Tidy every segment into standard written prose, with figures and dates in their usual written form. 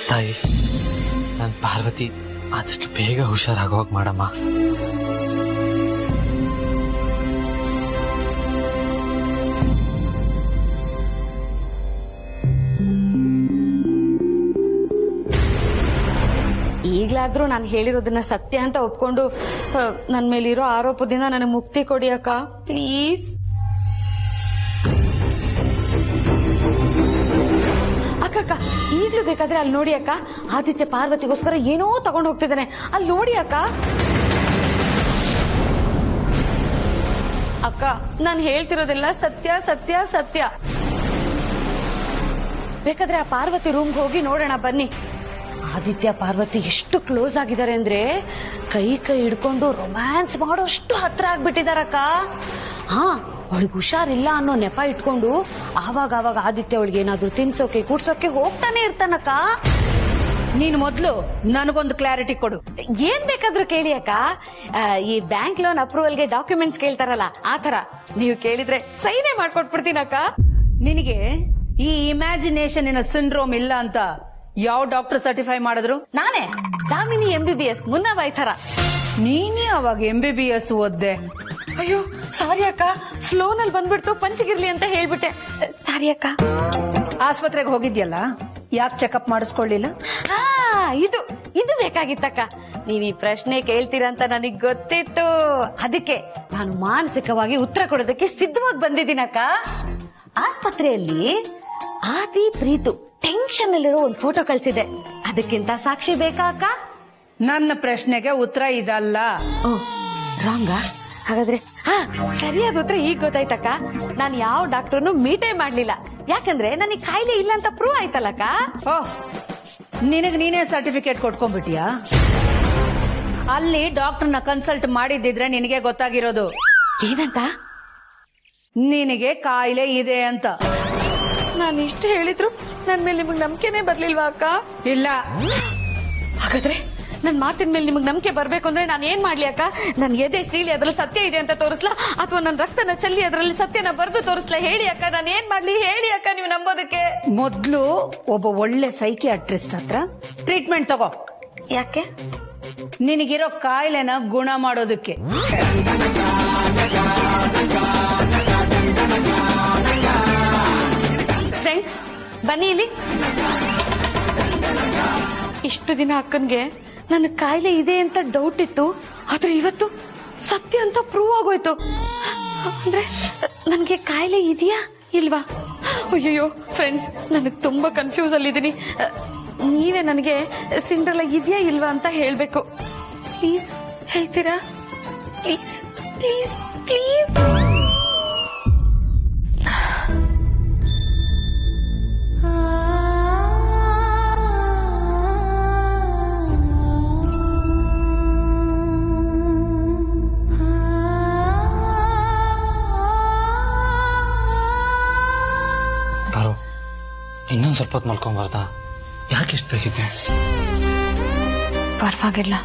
ತಾಯಿ, ನನ್ ಪಾರ್ವತಿ ಆದಷ್ಟು ಬೇಗ ಹುಷಾರಾಗೋಗ್ ಮಾಡಮ್ಮ. ಈಗ್ಲಾದ್ರೂ ನಾನು ಹೇಳಿರೋದನ್ನ ಸತ್ಯ ಅಂತ ಒಪ್ಕೊಂಡು ನನ್ ಮೇಲಿರೋ ಆರೋಪದಿಂದ ನನಗೆ ಮುಕ್ತಿ ಕೊಡಿ ಅಕ್ಕ, ಪ್ಲೀಸ್. ಅಕ್ಕ ಈಗ್ಲೂ ಬೇಕಾದ್ರೆ ಅಲ್ಲಿ ನೋಡಿ ಅಕ್ಕ, ಆದಿತ್ಯ ಪಾರ್ವತಿಗೋಸ್ಕರ ಏನೋ ತಗೊಂಡು ಹೋಗ್ತಿದ್ದಾನೆ, ಅಲ್ಲಿ ನೋಡಿ ಅಕ್ಕ. ಅಕ್ಕ ನಾನು ಹೇಳ್ತಿರೋದೆಲ್ಲ ಸತ್ಯ ಸತ್ಯ ಸತ್ಯ. ಬೇಕಾದ್ರೆ ಆ ಪಾರ್ವತಿ ರೂಮ್ಗೆ ಹೋಗಿ ನೋಡೋಣ ಬನ್ನಿ. ಆದಿತ್ಯ ಪಾರ್ವತಿ ಎಷ್ಟು ಕ್ಲೋಸ್ ಆಗಿದ್ದಾರೆ ಅಂದ್ರೆ ಕೈ ಕೈ ಹಿಡ್ಕೊಂಡು ರೊಮ್ಯಾನ್ಸ್ ಮಾಡೋಷ್ಟು ಹತ್ರ ಆಗ್ಬಿಟ್ಟಿದಾರಕ್ಕ. ಹಾ, ಅವಳಿಗೆ ಹುಷಾರಿಲ್ಲ ಅನ್ನೋ ನೆಪ ಇಟ್ಕೊಂಡು ಆವಾಗ ಆದಿತ್ಯ ಅವಳಿಗೆ ಏನಾದ್ರು ತಿನ್ಸೋಕೆ ಕೂಡ್ಸೋಕೆ ಹೋಗ್ತಾನೆ ಇರ್ತಾನಕ್ಕ. ನೀನು ಮೊದ್ಲು ನನಗೊಂದು ಕ್ಲಾರಿಟಿ ಕೊಡು. ಏನ್ ಬೇಕಾದ್ರೂ ಕೇಳಿ ಅಕ್ಕ. ಈ ಬ್ಯಾಂಕ್ ಲೋನ್ ಅಪ್ರೂವಲ್ಗೆ ಡಾಕ್ಯುಮೆಂಟ್ಸ್ ಕೇಳ್ತಾರಲ್ಲ ಆತರ ನೀವು ಕೇಳಿದ್ರೆ ಸೈನೇ ಮಾಡ್ಕೊಟ್ಬಿಡ್ತೀನಕ್ಕ. ನಿನಗೆ ಈ ಇಮ್ಯಾಜಿನೇಷನ್ ಸಿಂಡ್ರೋಮ್ ಇಲ್ಲ ಅಂತ ಯಾವ ಡಾಕ್ಟರ್ ಸರ್ಟಿಫೈ ಮಾಡಿದ್ರು? ನಾನೇ, ದಾಮಿನಿ MBBS ಮುನ್ನಾಬಾಯಿ ತರ. ನೀನೇ ಅವಾಗ MBBS ಓದ್ದೆ. ಅಯ್ಯೋ ಸಾರಿ ಅಕ್ಕ, ಫ್ಲೋನಲ್ಲಿ ಬಂದ್ಬಿಡ್ತು, ಪಂಚಗಿರ್ಲಿ ಅಂತ ಹೇಳ್ಬಿಟ್ಟೆ, ಸಾರಿ ಅಕ್ಕ. ಆಸ್ಪತ್ರೆಗೆ ಹೋಗಿದ್ಯಲ್ಲ, ಯಾಕೆ ಚೆಕಪ್ ಮಾಡಿಸ್ಕೊಳ್ಳಿಲ್ಲ? ಇದು ಬೇಕಾಗಿತ್ತಕ್ಕ. ನೀವ್ ಈ ಪ್ರಶ್ನೆ ಕೇಳ್ತೀರಂತ ನನಗ್ ಗೊತ್ತಿತ್ತು, ಅದಕ್ಕೆ ನಾನು ಮಾನಸಿಕವಾಗಿ ಉತ್ತರ ಕೊಡೋದಕ್ಕೆ ಸಿದ್ಧವಾಗಿ ಬಂದಿದ್ದೀನಕ್ಕ. ಆಸ್ಪತ್ರೆಯಲ್ಲಿ ಆದಿ ಪ್ರೀತು ಟೆನ್ಷನ್ ಅಲ್ಲಿರೋ ಒಂದು ಫೋಟೋ ಕಳ್ಸಿದೆ, ಅದಕ್ಕಿಂತ ಸಾಕ್ಷಿ ಬೇಕಾ ಅಕ್ಕ? ನನ್ನ ಪ್ರಶ್ನೆಗೆ ಉತ್ತರ ಇದಲ್ಲ. ಓ ರಾಂಗ? ಹಾಗಾದ್ರೆ ಸರಿಯಾದ ಉತ್ತರ ಈಗ ಗೊತ್ತಾಯ್ತಕ್ಕ. ನಾನು ಯಾವ ಡಾಕ್ಟರ್ನು ಮೀಟೇ ಮಾಡ್ಲಿಲ್ಲ, ಯಾಕಂದ್ರೆ ನನಗೆ ಕಾಯಿಲೆ ಇಲ್ಲ ಅಂತ ಪ್ರೂವ್ ಆಯ್ತಲ್ಲಕ್ಕ. ಓಹ್, ನಿನಗ್ ನೀನೇ ಸರ್ಟಿಫಿಕೇಟ್ ಕೊಟ್ಕೊಂಡ್ಬಿಟ್ಟಿಯಾ? ಅಲ್ಲಿ ಡಾಕ್ಟರ್ನ ಕನ್ಸಲ್ಟ್ ಮಾಡಿದ್ದಿದ್ರೆ ನಿನಗೆ ಗೊತ್ತಾಗಿರೋದು. ಏನಂತ? ನಿನಗೆ ಕಾಯಿಲೆ ಇದೆ ಅಂತ. ನಾನು ಇಷ್ಟು ಹೇಳಿದ್ರು ನನ್ ಮೇಲೆ ನಿಮಗ್ ನಂಬಿಕೆನೆ ಬರ್ಲಿಲ್ವಾ ಅಕ್ಕ? ಇಲ್ಲ. ಹಾಗಾದ್ರೆ ನನ್ ಮಾತಿನ ಮೇಲೆ ನಿಮಗ್ ನಂಬಿಕೆ ಬರ್ಬೇಕು ಅಂದ್ರೆ ನಾನು ಏನ್ ಮಾಡ್ಲಿ ಅಕ್ಕ? ನನ್ ಎದೆ ಸೀಳಿ ಅದ್ರಲ್ಲಿ ಸತ್ಯ ಇದೆ ಅಂತ ತೋರಿಸ್ಲಾ, ಅಥವಾ ನನ್ನ ರಕ್ತನ ಚೆಲ್ಲಿ ಅದ್ರಲ್ಲಿ ಸತ್ಯನ ಬರ್ದು ತೋರಿಸ್ಲಾ? ಹೇಳಿ ಅಕ್ಕ, ನಾನು ಏನ್ ಮಾಡ್ಲಿ ಹೇಳಿ ಅಕ್ಕ, ನೀವು ನಂಬೋದಕ್ಕೆ. ಮೊದ್ಲು ಒಬ್ಬ ಒಳ್ಳೆ ಸೈಕಿಯಾಟ್ರಿಸ್ಟ್ ಹತ್ರ ಟ್ರೀಟ್ಮೆಂಟ್ ತಗೋ. ಯಾಕೆ? ನಿನಗಿರೋ ಕಾಯಿಲೆನ ಗುಣ ಮಾಡೋದಕ್ಕೆ. ಫ್ರೆಂಡ್ಸ್ ಬನ್ನಿ ಇಲ್ಲಿ. ಇಷ್ಟು ದಿನ ಅಕ್ಕನ್ಗೆ ನನ್ನ ಕಾಯಿಲೆ ಇದೆ ಅಂತ ಡೌಟ್ ಇತ್ತು, ಆದ್ರೆ ಇವತ್ತು ಸತ್ಯ ಅಂತ ಪ್ರೂವ್ ಆಗೋಯ್ತು. ಅಂದ್ರೆ ನನ್ಗೆ ಕಾಯಿಲೆ ಇದೆಯಾ ಇಲ್ವಾ? ಅಯ್ಯೋ ಫ್ರೆಂಡ್ಸ್, ನನಗೆ ತುಂಬಾ ಕನ್ಫ್ಯೂಸ್ ಅಲ್ಲಿದ್ದೀನಿ. ನೀವೇ ನನಗೆ ಸಿಂಡ್ರೆಲಾ ಇದೆಯಾ ಇಲ್ವಾ ಅಂತ ಹೇಳ್ಬೇಕು. ಪ್ಲೀಸ್ ಹೇಳ್ತೀರಾ? Please please please. ಇನ್ನೊಂದ್ ಸ್ವಲ್ಪ ಹೊತ್ತು ಮಲ್ಕೊಂಬಾರ್ದಾ? ಯಾಕೆ ಇಷ್ಟು ಬೇಕಿದೆ? ಪರವಾಗಿಲ್ಲ.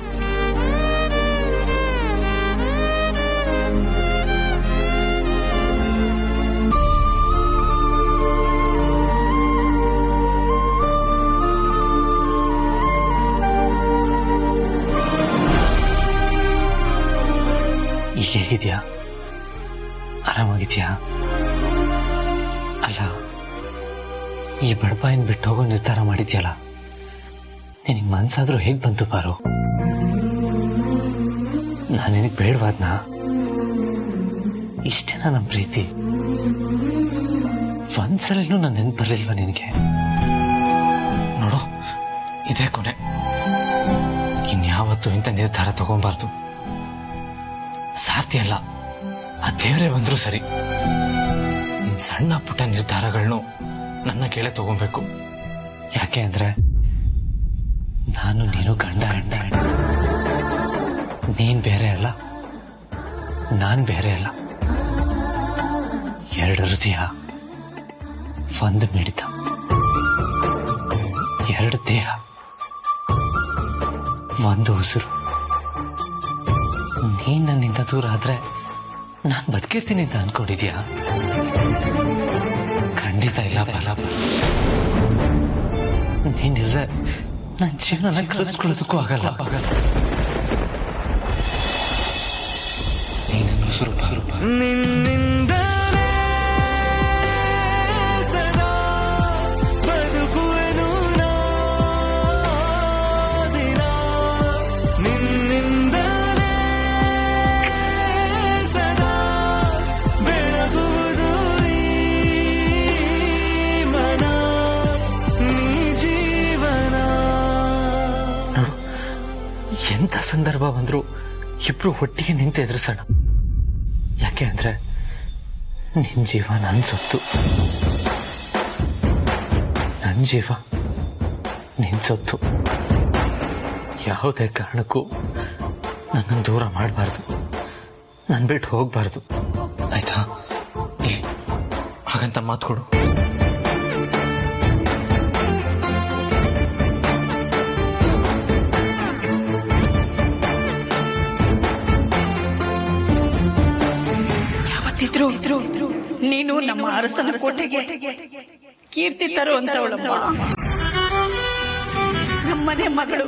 ಈಗ ಹೇಗಿದ್ಯಾ? ಆರಾಮಾಗಿದ್ಯಾ? ಅಲ್ಲ, ಈ ಬಡಪಾಯಿನ ಬಿಟ್ಟು ಹೋಗೋ ನಿರ್ಧಾರ ಮಾಡಿದ್ಯಲ್ಲ, ನಿನಗೆ ಮನ್ಸಾದ್ರೂ ಹೇಗ್ ಬಂತು ಪಾರು? ನಾನು ನಿನಗೆ ಬೇಡವಾದ್ನಾ? ಇಷ್ಟೇನಾ ನಮ್ಮ ಪ್ರೀತಿ? ಒಂದ್ಸಲೂ ನನ್ನ ನೆನ್ಪು ಬರ್ಲಿಲ್ವಾ ನಿನಗೆ? ನೋಡು, ಇದೇ ಕೊನೆ. ಇನ್ಯಾವತ್ತೂ ಇಂಥ ನಿರ್ಧಾರ ತಗೊಂಬಾರ್ದು. ಸಾರ್ಥಿ ಅಲ್ಲ, ಆ ದೇವರೇ ಬಂದ್ರು ಸರಿ. ಇನ್ ಸಣ್ಣ ಪುಟ್ಟ ನಿರ್ಧಾರಗಳನ್ನು ನನ್ನ ಕೇಳೇ ತಗೊಬೇಕು. ಯಾಕೆ ಅಂದ್ರೆ ನಾನು ನೀನು ಗಂಡ ಗಂಡ, ನೀನ್ ಬೇರೆ ಅಲ್ಲ, ನಾನ್ ಬೇರೆ ಅಲ್ಲ. ಎರಡು ಹೃದಯ, ಒಂದು ಮಿಡಿತ, ಎರಡು ದೇಹ, ಒಂದು ಉಸಿರು. ನೀನ್ ನನ್ನಿಂದ ದೂರ ಆದ್ರೆ ನಾನ್ ಬದುಕಿರ್ತೀನಿ ಅಂತ ಅನ್ಕೊಂಡಿದ್ಯಾ? ಖಂಡಿತ ಇಲ್ಲ ಬಾಲ. ನೀನಿಲ್ದೆ ನನ್ನ ಜೀವನ ಕಳೆದುಕೊಳ್ಳೋದಕ್ಕೂ ಆಗಲ್ಲ. ನೀನು ಸುರುಪ ನಿನ್ನಿಂದ ಸದಾ ಬದುಕುವೆನು ದಿನ, ನಿನ್ನಿಂದಲೇ ಸದಾ ಬೆಳಗುವುದು ಈ ಮನ, ನೀ ಜೀವನ. ನೋಡು, ಎಂಥ ಸಂದರ್ಭ ಬಂದ್ರು ಇಬ್ರು ಒಟ್ಟಿಗೆ ನಿಂತು ಎದುರಿಸೋಣ. ಯಾಕೆ ಅಂದ್ರೆ ನಿನ್ ಜೀವ ನನ್ ಸೊತ್ತು, ನನ್ ಜೀವ ನಿನ್ ಸೊತ್ತು. ಯಾವುದೇ ಕಾರಣಕ್ಕೂ ನನ್ನನ್ನು ದೂರ ಮಾಡಬಾರ್ದು, ನನ್ ಬಿಟ್ಟು ಹೋಗ್ಬಾರ್ದು, ಆಯ್ತಾ? ಹಾಗಂತ ಮಾತು ಕೊಡು. ಇದ್ರು ನೀನು ನಮ್ಮ ಅರಸನ ಕೋಟೆಗೆ ಕೀರ್ತಿ ತರುವಂತವಳಮ್ಮ. ನಮ್ಮನೆ ಮಗಳು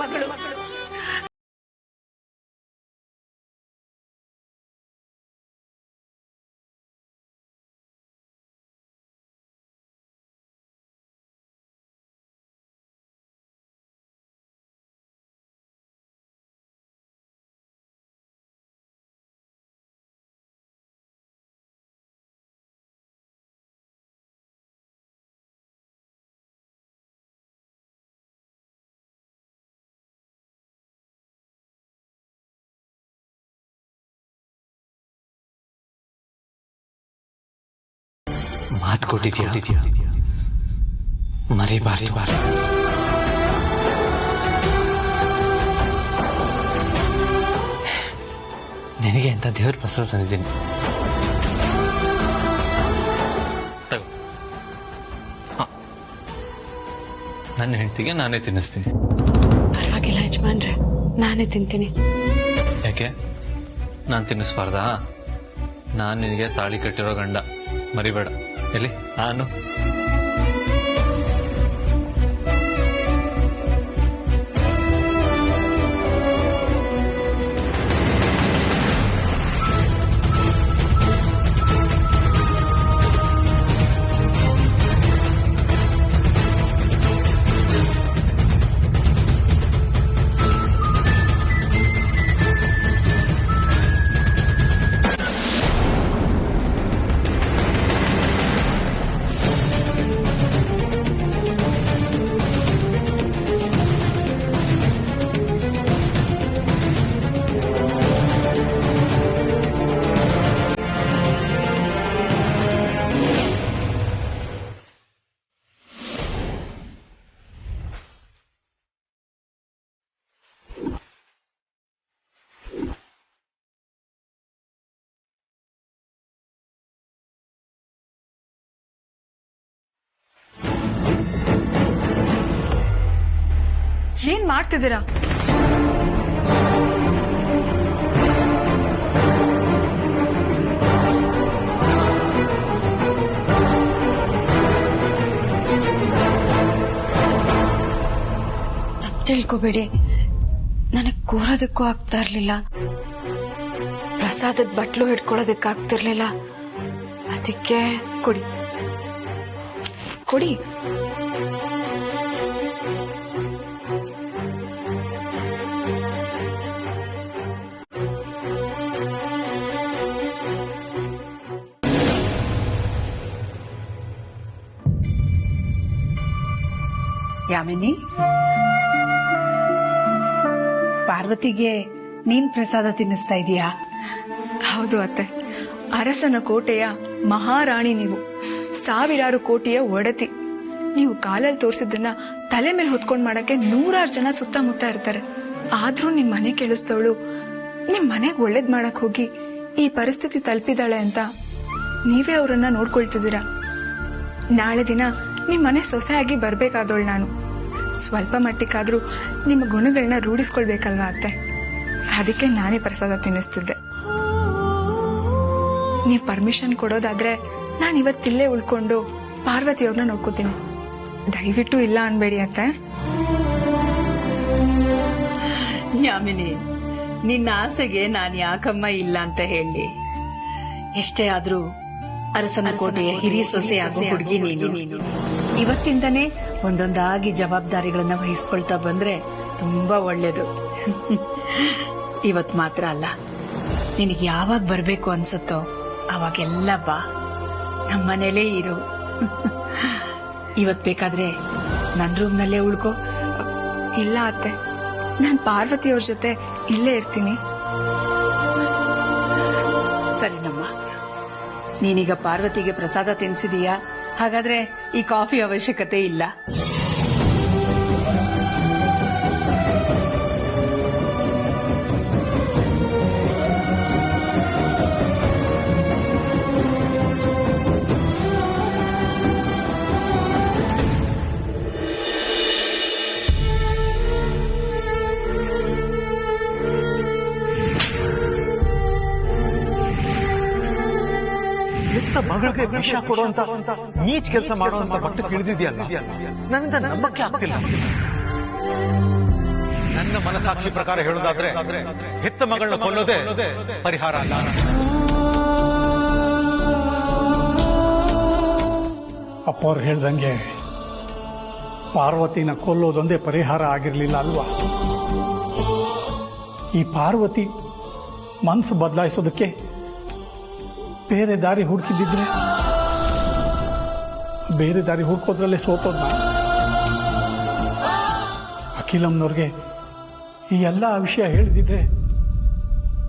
ಮಾತು ಕೊಟ್ಟಿದ್ಯಾ, ಮರಿಬಾರ್ದು. ನಿನಗೆ ಅಂತ ದೇವ್ರ ಪ್ರಸಾದ ತಂದಿದ್ದೀನಿ, ತಗೋ. ನನ್ನ ಹೆಂಡತಿಗೆ ನಾನೇ ತಿನ್ನಿಸ್ತೀನಿ. ಪರವಾಗಿಲ್ಲ ಯಜಮಾನ್ರೆ, ನಾನೇ ತಿಂತೀನಿ. ಯಾಕೆ ನಾನು ತಿನ್ನಿಸ್ಬಾರ್ದಾ? ನಾನು ನಿನಗೆ ತಾಳಿ ಕಟ್ಟಿರೋ ಗಂಡ, ಮರಿಬೇಡ. ಎಲ್ಲಿ ನಾನು ಏನ್ ಮಾಡ್ತಿದ್ದೀರಾ? ತಪ್ಪು ತಿಳ್ಕೊಬೇಡಿ, ನನಗ್ ಕೂರೋದಕ್ಕೂ ಆಗ್ತಾ ಇರ್ಲಿಲ್ಲ, ಪ್ರಸಾದದ ಬಟ್ಲು ಹಿಡ್ಕೊಳ್ಳೋದಕ್ಕೆ ಆಗ್ತಿರ್ಲಿಲ್ಲ. ಅದಕ್ಕೆ ಕೊಡಿ ಕೊಡಿ. ಯಾಮಿನಿ, ಪಾರ್ವತಿಗೆ ನೀನ್ ಪ್ರಸಾದ ತಿನ್ನಿಸ್ತಾ ಇದೀಯಾ? ಹೌದು ಅತ್ತೆ, ಅರಸನ ಕೋಟೆಯ ಮಹಾರಾಣಿ ನೀವು, ಸಾವಿರಾರು ಕೋಟಿಯ ಒಡತಿ. ನೀವು ಕಾಲಲ್ಲಿ ತೋರಿಸಿದ್ದನ್ನ ತಲೆ ಮೇಲೆ ಹೊತ್ಕೊಂಡ್ ಮಾಡಕ್ಕೆ 100 ಜನ ಸುತ್ತಮುತ್ತ ಇರ್ತಾರೆ. ಆದ್ರೂ ನಿಮ್ ಮನೆ ಕೇಳಿಸ್ದವಳು ನಿಮ್ ಮನೆಗ್ ಒಳ್ಳೇದ್ ಮಾಡಕ್ ಹೋಗಿ ಈ ಪರಿಸ್ಥಿತಿ ತಲುಪಿದಾಳೆ ಅಂತ ನೀವೇ ಅವರನ್ನ ನೋಡ್ಕೊಳ್ತಿದ್ದೀರಾ. ನಾಳೆ ದಿನ ನಿಮ್ ಮನೆ ಸೊಸೆಯಾಗಿ ಬರ್ಬೇಕಾದವಳು ನಾನು. ಸ್ವಲ್ಪ ಮಟ್ಟಿಗಾದ್ರೂ ನಿಮ್ಮ ಗುಣಗಳನ್ನ ರೂಢಿಸ್ಕೊಳ್ಬೇಕಲ್ವಾ ಅತ್ತೆ? ಅದಕ್ಕೆ ನಾನೇ ಪ್ರಸಾದ ತಿನ್ನಿಸ್ತಿದ್ದೆ. ನೀವ್ ಪರ್ಮಿಷನ್ ಕೊಡೋದಾದ್ರೆ ನಾನು ಇವತ್ತಿಲ್ಲೇ ಉಳ್ಕೊಂಡು ಪಾರ್ವತಿ ಅವ್ರನ್ನ ನೋಡ್ಕೋತೀನಿ. ದಯವಿಟ್ಟು ಇಲ್ಲ ಅನ್ಬೇಡಿ ಅತ್ತೆ. ಯಾಮಿನಿ, ನಿನ್ನ ಆಸೆಗೆ ನಾನು ಯಾಕಮ್ಮ ಇಲ್ಲ ಅಂತ ಹೇಳಿ. ಎಷ್ಟೇ ಆದ್ರೂ ಅರಸನ ಕೋಟೆಯ ಹಿರಿಯ ಸೊಸೆ ಆಗೋ ಹುಡುಗಿ ನೀನು. ಇವತ್ತಿಂದನೇ ಒಂದೊಂದಾಗಿ ಜವಾಬ್ದಾರಿಗಳನ್ನ ವಹಿಸ್ಕೊಳ್ತಾ ಬಂದ್ರೆ ತುಂಬಾ ಒಳ್ಳೇದು. ಇವತ್ ಮಾತ್ರ ಅಲ್ಲ, ನಿನಗೆ ಯಾವಾಗ ಬರ್ಬೇಕು ಅನ್ಸುತ್ತೋ ಅವಾಗೆಲ್ಲ ಬಾ, ನಮ್ಮನೇಲೇ ಇರು. ಇವತ್ ಬೇಕಾದ್ರೆ ನನ್ ರೂಮ್ನಲ್ಲೇ ಉಳ್ಕೋ. ಇಲ್ಲ ಅತ್ತೆ, ನಾನ್ ಪಾರ್ವತಿಯವ್ರ ಜೊತೆ ಇಲ್ಲೇ ಇರ್ತೀನಿ. ಸರಿನಮ್ಮ, ನೀನೀಗ ಪಾರ್ವತಿಗೆ ಪ್ರಸಾದ ತಿನ್ಸಿದೀಯಾ? ಹಾಗಾದ್ರೆ ಈ ಕಾಫಿ ಅವಶ್ಯಕತೆ ಇಲ್ಲ. ಮಗಳಿಗೆ ವಿಷ ಕೊಡುವಂತ ನೀಚ್ ಕೆಲಸ ಮಾಡುವಂತ ಮಟ್ಟಕ್ಕೆ ಇಳಿದಿದೆಯಲ್ಲ, ನನ್ನಿಂದ ನಂಬಕ್ಕೆ ಆಗ್ತಿಲ್ಲ. ನನ್ನ ಮನಸಾಕ್ಷಿ ಪ್ರಕಾರ ಹೇಳೋದಾದ್ರೆ ಹೆತ್ತ ಮಗಳನ್ನ ಕೊಲ್ಲೋದೇ ಪರಿಹಾರ ಅಲ್ಲ. ಅಪ್ಪ ಅವ್ರು ಹೇಳ್ದಂಗೆ ಪಾರ್ವತಿನ ಕೊಲ್ಲೋದೊಂದೇ ಪರಿಹಾರ ಆಗಿರ್ಲಿಲ್ಲ ಅಲ್ವಾ? ಈ ಪಾರ್ವತಿ ಮನಸ್ಸು ಬದಲಾಯಿಸೋದಕ್ಕೆ ಬೇರೆ ದಾರಿ ಹುಡುಕಿದ್ರೆ, ಬೇರೆ ದಾರಿ ಹುಡ್ಕೋದ್ರಲ್ಲೇ ಸೋತೋದ್ ನಾನು. ಅಖಿಲಮ್ನವ್ರಿಗೆ ಈ ಎಲ್ಲ ವಿಷಯ ಹೇಳಿದಿದ್ರೆ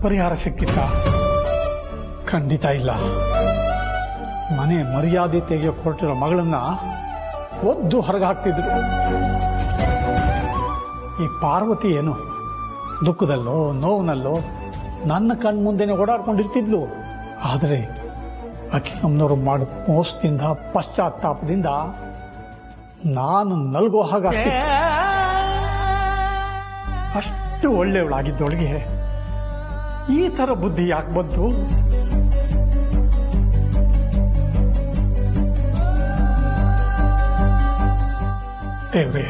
ಪರಿಹಾರ ಸಿಕ್ಕಿತ್ತ? ಖಂಡಿತ ಇಲ್ಲ. ಮನೆ ಮರ್ಯಾದೆ ತೆಗೆಯೋ ಕೊಟ್ಟಿರೋ ಮಗಳನ್ನ ಒದ್ದು ಹೊರಗೆ ಹಾಕ್ತಿದ್ರು. ಈ ಪಾರ್ವತಿ ಏನು ದುಃಖದಲ್ಲೋ ನೋವಿನಲ್ಲೋ ನನ್ನ ಕಣ್ಮುಂದೆನೆ ಓಡಾಡ್ಕೊಂಡಿರ್ತಿದ್ಲು. ಆದರೆ ಅಖಿಲಮ್ನವರು ಮಾಡಿದ ಮೋಸದಿಂದ ಪಶ್ಚಾತ್ತಾಪದಿಂದ ನಾನು ನಲ್ಗೋ ಹಾಗಾಗ್ತಿತ್ತು. ಅಷ್ಟು ಒಳ್ಳೆಯವಳಾಗಿದ್ದವಳಿಗೆ ಈ ತರ ಬುದ್ಧಿ ಯಾಕೆ ಬಂತು? ದೇವ್ರೆ,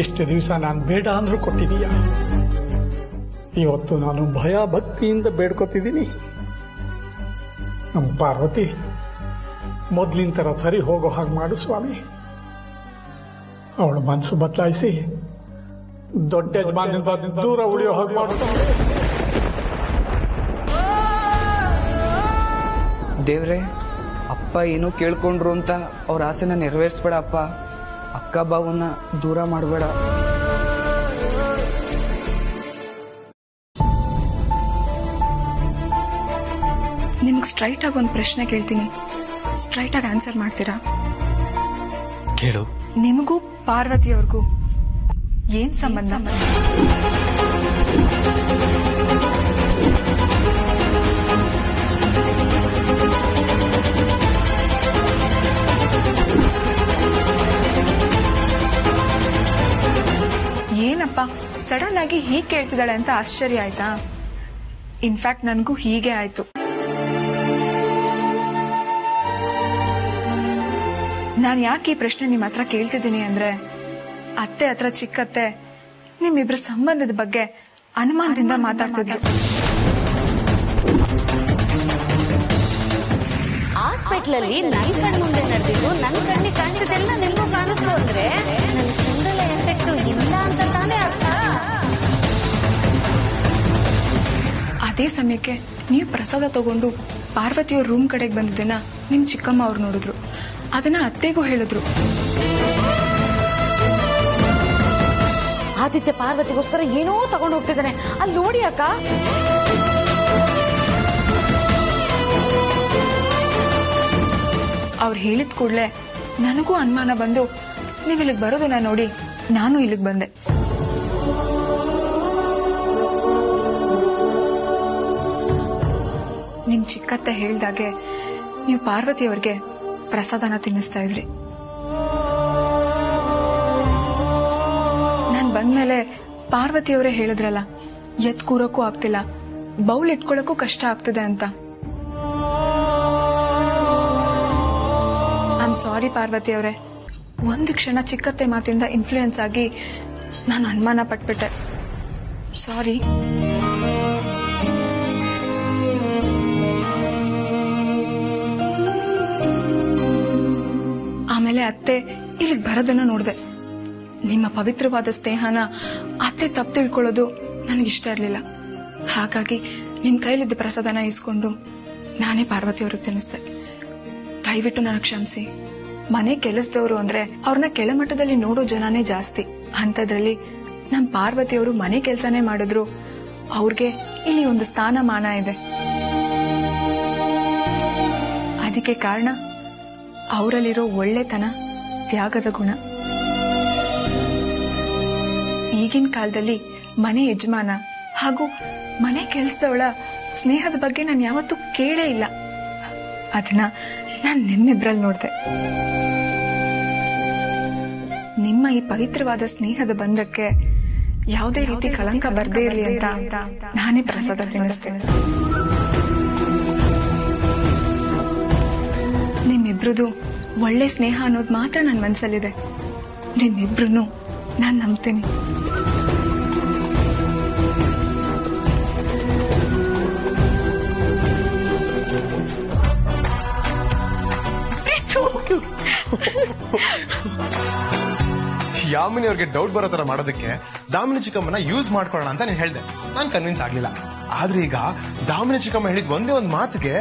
ಇಷ್ಟು ದಿವಸ ನಾನು ಬೇಡ ಅಂದ್ರೂ ಕೊಟ್ಟಿದೀಯ. ಇವತ್ತು ನಾನು ಭಯ ಭಕ್ತಿಯಿಂದ ಬೇಡ್ಕೊತಿದ್ದೀನಿ. ನಮ್ಮ ಪಾರ್ವತಿ ಮೊದ್ಲಿನ ತರ ಸರಿ ಹೋಗೋ ಹಾಗೆ ಮಾಡು ಸ್ವಾಮಿ. ಅವಳ ಮನಸ್ಸು ಬದಲಾಯಿಸಿ ದೊಡ್ಡ ಯಜಮಾನದಿಂದ ದೂರ ಉಳಿಯೋ ಹಾಗೆ ಮಾಡುತ್ತಾಳೆ. ದೇವ್ರೆ, ಅಪ್ಪ ಏನೋ ಕೇಳ್ಕೊಂಡ್ರು ಅಂತ ಅವ್ರ ಆಸೆನ ನೆರವೇರಿಸ್ಬೇಡ ಅಪ್ಪ. ಅಕ್ಕ ಬಾವನ್ನ ದೂರ ಮಾಡಬೇಡ. ನಿಮ್ಗೆ ಸ್ಟ್ರೈಟ್ ಆಗಿ ಒಂದು ಪ್ರಶ್ನೆ ಕೇಳ್ತೀನಿ, ಸ್ಟ್ರೈಟ್ ಆಗಿ ಆನ್ಸರ್ ಮಾಡ್ತೀರಾ? ಕೇಳು. ನಿಮಗೂ ಪಾರ್ವತಿಯವ್ರಿಗೂ ಏನ್ ಸಂಬಂಧ? ಏನಪ್ಪ ಸಡನ್ ಆಗಿ ಹೀಗೆ ಕೇಳ್ತಿದ್ದಾಳೆ ಅಂತ ಆಶ್ಚರ್ಯ ಆಯ್ತಾ? ಇನ್ಫ್ಯಾಕ್ಟ್ ನನಗೂ ಹೀಗೆ ಆಯ್ತು. ನಾನು ಯಾಕೆ ಈ ಪ್ರಶ್ನೆ ನಿಮ್ಮ ಹತ್ರ ಕೇಳ್ತಿದ್ದೀನಿ ಅಂದ್ರೆ, ಅತ್ತೆ ಹತ್ರ ಚಿಕ್ಕತ್ತೆ ನಿಮ್ಮಿಬ್ರ ಸಂಬಂಧದ ಬಗ್ಗೆ ಅನುಮಾನದಿಂದ ಮಾತಾಡ್ತಿದ್ರು. ಹಾಸ್ಪಿಟಲ್ ಅಲ್ಲಿ ನನ್ ಕಣ್ ಮುಂದೆ ನಡೆದಿದ್ದು ನನ್ನ ಕಣ್ಣಿಗೆ ಕಾಣಿಸಿದೆಲ್ಲ ನಿಮ್ಗೂ ಕಾಣಿಸ್ತು ಅಂದ್ರೆ ನನ್ ಸಿಂಗಲ್ ಎಫೆಕ್ಟ್ ಇಲ್ಲ ಅಂತ ತಾನೇ ಅರ್ಥ. ಅದೇ ಸಮಯಕ್ಕೆ ನೀವು ಪ್ರಸಾದ ತಗೊಂಡು ಪಾರ್ವತಿಯವ್ರ ರೂಮ್ ಕಡೆಗೆ ಬಂದಿದ್ದನ್ನ ನಿಮ್ ಚಿಕ್ಕಮ್ಮ ಅವ್ರು ನೋಡಿದ್ರು. ಅದನ್ನ ಅತ್ತೆಗೂ ಹೇಳಿದ್ರು. ಆದಿತ್ಯ ಪಾರ್ವತಿಗೋಸ್ಕರ ಏನೋ ತಗೊಂಡು ಹೋಗ್ತಿದ್ದಾನೆ, ಅಲ್ಲಿ ನೋಡಿ ಅಕ್ಕ. ಅವ್ರು ಹೇಳಿದ ಕೂಡಲೇ ನನಗೂ ಅನುಮಾನ ಬಂದು ನೀವ್ ಇಲ್ಲಿಗೆ ಬರೋದನ್ನ ನೋಡಿ ನಾನು ಇಲ್ಲಿಗೆ ಬಂದೆ. ನಿಮ್ ಚಿಕ್ಕತ್ತೆ ಹೇಳ್ದಾಗೆ ನೀವು ಪಾರ್ವತಿಯವ್ರಿಗೆ ಪ್ರಸಾದನ ತಿನ್ನಿಸ್ತಾ ಇದ್ರಿ. ನಾನ್ ಬಂದ್ಮೇಲೆ ಪಾರ್ವತಿಯವರೇ ಹೇಳಿದ್ರಲ್ಲ, ಎತ್ ಕೂರಕ್ಕೂ ಆಗ್ತಿಲ್ಲ, ಬೌಲ್ ಇಟ್ಕೊಳಕ್ಕೂ ಕಷ್ಟ ಆಗ್ತಿದೆ ಅಂತ. ಐಮ್ ಸಾರಿ ಪಾರ್ವತಿಯವರೇ, ಒಂದು ಕ್ಷಣ ಚಿಕ್ಕತ್ತೆ ಮಾತಿಂದ ಇನ್ಫ್ಲೂಯೆನ್ಸ್ ಆಗಿ ನಾನು ಅನುಮಾನ ಪಟ್ಬಿಟ್ಟೆ. ಸಾರಿ. ಆಮೇಲೆ ಅತ್ತೆ ಇಲ್ಲಿಗೆ ಬರೋದನ್ನ ನೋಡಿದೆ. ನಿಮ್ಮ ಪವಿತ್ರವಾದ ಸ್ನೇಹನ ಅತ್ತೆ ತಪ್ಪು ತಿಳ್ಕೊಳ್ಳೋದು ನನಗಿಷ್ಟ ಇರಲಿಲ್ಲ. ಹಾಗಾಗಿ ನಿಮ್ ಕೈಲಿದ್ದ ಪ್ರಸಾದನ ಇಸ್ಕೊಂಡು ನಾನೇ ಪಾರ್ವತಿ ಅವ್ರಿಗೆ ತಿನ್ನಿಸ್ದೆ. ದಯವಿಟ್ಟು ನನಗೆ ಕ್ಷಮಿಸಿ. ಮನೆ ಕೆಲಸದವರು ಅಂದ್ರೆ ಅವ್ರನ್ನ ಕೆಳಮಟ್ಟದಲ್ಲಿ ನೋಡೋ ಜನನೇ ಜಾಸ್ತಿ. ಅಂಥದ್ರಲ್ಲಿ ನಮ್ ಪಾರ್ವತಿಯವರು ಮನೆ ಕೆಲಸನೇ ಮಾಡಿದ್ರು ಅವ್ರಿಗೆ ಇಲ್ಲಿ ಒಂದು ಸ್ಥಾನಮಾನ ಇದೆ. ಅದಕ್ಕೆ ಕಾರಣ ಅವರಲ್ಲಿರೋ ಒಳ್ಳೆತನ, ತ್ಯಾಗದ ಗುಣ. ಈಗಿನ ಕಾಲದಲ್ಲಿ ಮನೆ ಯಜಮಾನ ಹಾಗೂ ಮನೆ ಕೆಲಸದವಳ ಸ್ನೇಹದ ಬಗ್ಗೆ ನಾನು ಯಾವತ್ತೂ ಕೇಳೇ ಇಲ್ಲ. ಅದನ್ನ ನಾನು ನಿಮ್ಮಿಬ್ರಲ್ಲಿ ನೋಡ್ದೆ. ನಿಮ್ಮ ಈ ಪವಿತ್ರವಾದ ಸ್ನೇಹದ ಬಂಧಕ್ಕೆ ಯಾವುದೇ ರೀತಿ ಕಳಂಕ ಬರ್ದೇ ಇರಲಿ ಅಂತ ನಾನೇ ಪ್ರಸಾದ ತಿನ್ನಿಸ್ತೇನೆ. ನಿಮ್ಮಿಬ್ರದು ಒಳ್ಳೆ ಸ್ನೇಹ ಅನ್ನೋದು ಮಾತ್ರ ನನ್ನ ಮನಸ್ಸಲ್ಲಿದೆ. ನಿಮ್ಮಿಬ್ರು ನಾನು ನಂಬ್ತೀನಿ. ಯಾಮಿನಿ ಅವ್ರಿಗೆ ಡೌಟ್ ಬರೋ ತರ ಮಾಡೋದಕ್ಕೆ ದಾಮಿನಿ ಚಿಕ್ಕಮ್ಮನ ಯೂಸ್ ಮಾಡ್ಕೊಳ್ಳೋಣ ಅಂತ ನೀನ್ ಹೇಳ್ದೆ. ನಾನ್ ಕನ್ವಿನ್ಸ್ ಆಗ್ಲಿಲ್ಲ. ಆದ್ರೆ ಈಗ ದಾಮಿನಿ ಚಿಕ್ಕಮ್ಮ ಹೇಳಿದ್ ಒಂದೇ ಒಂದ್ ಮಾತಿಗೆ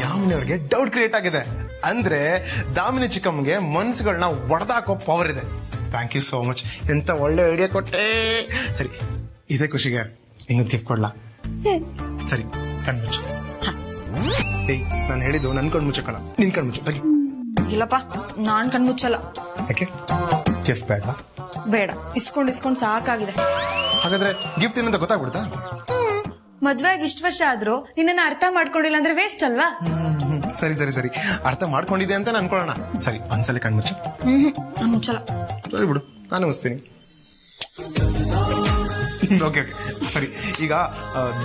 ಯಾಮಿನಿ ಅವ್ರಿಗೆ ಡೌಟ್ ಕ್ರಿಯೇಟ್ ಆಗಿದೆ. ಅಂದ್ರೆ ದಾಮಿನಿ ಚಿಕ್ಕಮ್ಮಗೆ ಮನ್ಸುಗಳನ್ನ ಒಡೆದಾಕೋ ಪವರ್ ಇದೆ. Thank you so much. ಎಂತ ಒಳ್ಳೆ ಐಡಿಯಾ ಕೊಟ್ಟೆ. ಸರಿ, ಇದೇ ಖುಷಿಗೆ ಇನ್ನೊಂದು ಗಿಫ್ಟ್ ಕೊಡ್ಲಾ? ಸರಿ, ಕಣ್ಮುಚ್ಚು. ನಾನು ಹೇಳಿದ್ದು ನನ್ ಕಣ್ಮುಚ್ಚಕಳ, ನಿನ್ ಕಣ್ಮುಚ್ಚು. ತಗಿ. ಇಲ್ಲಪ್ಪ, ನಾನ್ ಕಣ್ಮುಚ್ಚಲ್ಲ. ಯಾಕೆ? ಗಿಫ್ಟ್ ಬೇಡ? ಬೇಡ, ಇಸ್ಕೊಂಡ್ ಸಾಕಾಗಿದೆ. ಹಾಗಾದ್ರೆ ಗಿಫ್ಟ್ ಏನಂತ ಗೊತ್ತಾಗ್ಬಿಡ್ತಾ? ಮದ್ವೆಯಾಗಿ ಇಷ್ಟು ವರ್ಷ ಆದ್ರೂ ನಿನ್ನ ಅರ್ಥ ಮಾಡ್ಕೊಂಡಿಲ್ಲ ಅಂದ್ರೆ ವೇಸ್ಟ್ ಅಲ್ವಾ? ಸರಿ ಸರಿ ಸರಿ, ಅರ್ಥ ಮಾಡ್ಕೊಂಡಿದೆ ಅಂತ ಅನ್ಕೊಳ್ಳೋಣ. ಸರಿ, ಒಂದ್ಸಲ ಕಣ್ಮುಚ್ಚು. ನಾನು ಮುಚ್ಚಲ್ಲ. ಸರಿ ಬಿಡು, ನಾನು ಮುಚ್ತೀನಿ. ಓಕೆ ಓಕೆ, ಸರಿ. ಈಗ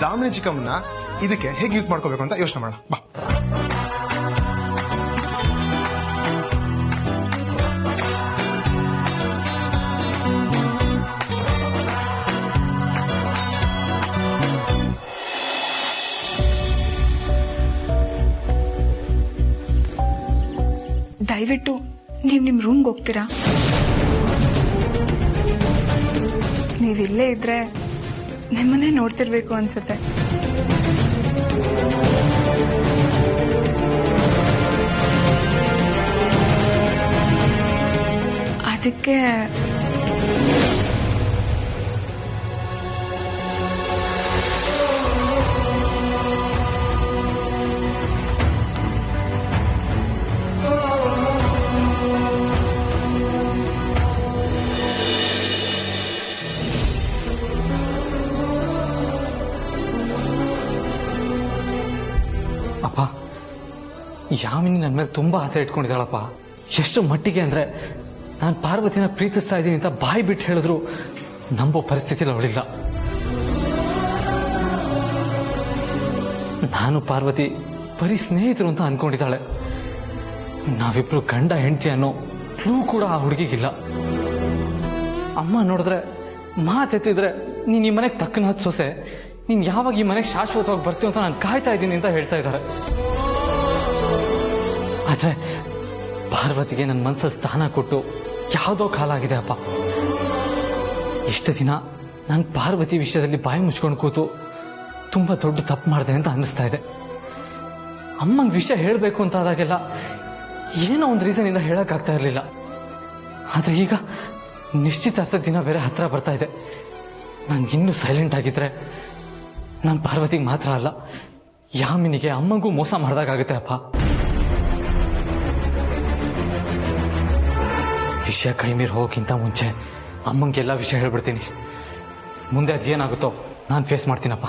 ದಾಮಿನಿ ಚಿಕ್ಕಮ್ಮನ ಇದಕ್ಕೆ ಹೇಗೆ ಯೂಸ್ ಮಾಡ್ಕೋಬೇಕು ಅಂತ ಯೋಚನೆ ಮಾಡೋಣ. ಬಾ. ದಯವಿಟ್ಟು ನೀವ್ ನಿಮ್ ರೂಮ್ಗೆ ಹೋಗ್ತೀರಾ? ನೀವಿಲ್ಲೇ ಇದ್ರೆ ನಿಮ್ಮನ್ನೇ ನೋಡ್ತಿರ್ಬೇಕು ಅನ್ಸುತ್ತೆ. ಅದಕ್ಕೆ ಅಪ್ಪ, ಯಾಮಿನಿ ನನ್ನ ಮೇಲೆ ತುಂಬಾ ಆಸೆ ಇಟ್ಕೊಂಡಿದ್ದಾಳಪ್ಪ. ಎಷ್ಟು ಮಟ್ಟಿಗೆ ಅಂದ್ರೆ ನಾನು ಪಾರ್ವತಿನ ಪ್ರೀತಿಸ್ತಾ ಇದ್ದೀನಿ ಅಂತ ಬಾಯಿ ಬಿಟ್ಟು ಹೇಳಿದ್ರು ನಂಬೋ ಪರಿಸ್ಥಿತಿಲಿ ಅವಳಿಲ್ಲ. ನಾನು ಪಾರ್ವತಿ ಬರೀ ಸ್ನೇಹಿತರು ಅಂತ ಅನ್ಕೊಂಡಿದ್ದಾಳೆ. ನಾವಿಬ್ರು ಗಂಡ ಹೆಂಡತಿ ಅನ್ನೋ ಕ್ಲೂ ಕೂಡ ಆ ಹುಡುಗಿಗಿಲ್ಲ. ಅಮ್ಮ ನೋಡಿದ್ರೆ ಮಾತೆತ್ತಿದ್ರೆ ನೀನ್ ಈ ಮನೆಗೆ ತಕ್ಕನಾದ ಸೊಸೆ, ನೀನ್ ಯಾವಾಗ ಈ ಮನೆಗೆ ಶಾಶ್ವತವಾಗಿ ಬರ್ತೀವಿ ಅಂತ ನಾನು ಕಾಯ್ತಾ ಇದ್ದೀನಿ ಅಂತ ಹೇಳ್ತಾ ಇದ್ದಾರೆ. ಆದ್ರೆ ಪಾರ್ವತಿಗೆ ನನ್ನ ಮನಸ್ಸಲ್ಲಿ ಸ್ಥಾನ ಕೊಟ್ಟು ಯಾವುದೋ ಕಾಲ ಆಗಿದೆ ಅಪ್ಪ. ಇಷ್ಟು ದಿನ ನಾನು ಪಾರ್ವತಿ ವಿಷಯದಲ್ಲಿ ಬಾಯಿ ಮುಚ್ಕೊಂಡು ಕೂತು ತುಂಬಾ ದೊಡ್ಡ ತಪ್ಪು ಮಾಡಿದೆ ಅಂತ ಅನ್ನಿಸ್ತಾ ಇದೆ. ಅಮ್ಮಂಗೆ ವಿಷಯ ಹೇಳಬೇಕು ಅಂತ ಆದಾಗೆಲ್ಲ ಏನೋ ಒಂದು ರೀಸನ್ ಇಂದ ಹೇಳಕ್ಕಾಗ್ತಾ ಇರಲಿಲ್ಲ. ಆದ್ರೆ ಈಗ ನಿಶ್ಚಿತಾರ್ಥ ದಿನ ಬೇರೆ ಹತ್ರ ಬರ್ತಾ ಇದೆ. ನನ್ಗಿನ್ನೂ ಸೈಲೆಂಟ್ ಆಗಿದ್ರೆ ನಾನು ಪಾರ್ವತಿಗೆ ಮಾತ್ರ ಅಲ್ಲ, ಯಾಮಿನಿಗೆ ಅಮ್ಮಂಗೂ ಮೋಸ ಮಾಡ್ದಾಗುತ್ತೆ ಅಪ್ಪ. ವಿಷಯ ಕೈ ಮೀರಿ ಹೋಗೋಕ್ಕಿಂತ ಮುಂಚೆ ಅಮ್ಮಂಗೆಲ್ಲ ವಿಷಯ ಹೇಳ್ಬಿಡ್ತೀನಿ. ಮುಂದೆ ಅದೇನಾಗುತ್ತೋ ನಾನು ಫೇಸ್ ಮಾಡ್ತೀನಪ್ಪ.